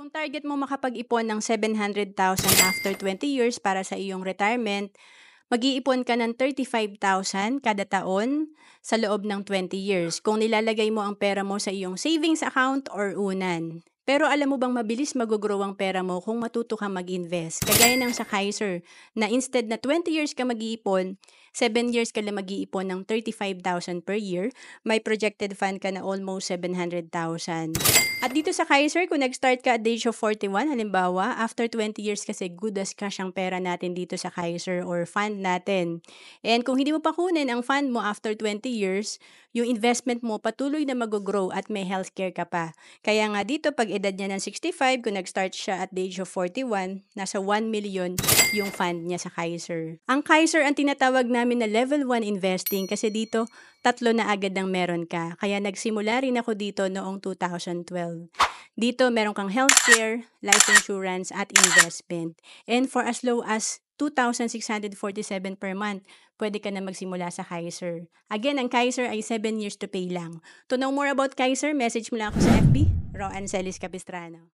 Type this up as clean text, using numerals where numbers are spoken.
Kung target mo makapag-ipon ng 700,000 after 20 years para sa iyong retirement, mag-iipon ka ng 35,000 kada taon sa loob ng 20 years kung nilalagay mo ang pera mo sa iyong savings account or unan. Pero alam mo bang mabilis mag-grow ang pera mo kung matuto kang mag-invest? Kagaya ng sa Kaiser, na instead na 20 years ka mag-iipon, 7 years ka lang mag-iipon ng 35,000 per year, may projected fund ka na almost 700,000. At dito sa Kaiser, kung nag-start ka at the age of 41, halimbawa, after 20 years kasi good as cash ang pera natin dito sa Kaiser or fund natin. And kung hindi mo pa kunin ang fund mo after 20 years, yung investment mo patuloy na mag-grow at may healthcare ka pa. Kaya nga dito, pag edad niya ng 65, kung nag-start siya at the age of 41, nasa 1 million yung fund niya sa Kaiser. Ang Kaiser ang tinatawag namin na level 1 investing kasi dito, tatlo na agad ang meron ka. Kaya nagsimula rin ako dito noong 2012. Dito, meron kang healthcare, life insurance, at investment. And for as low as 2,647 per month, pwede ka na magsimula sa Kaiser. Again, ang Kaiser ay 7 years to pay lang. To know more about Kaiser, message mo lang ako sa FB, Ro Ancelis Capistrano.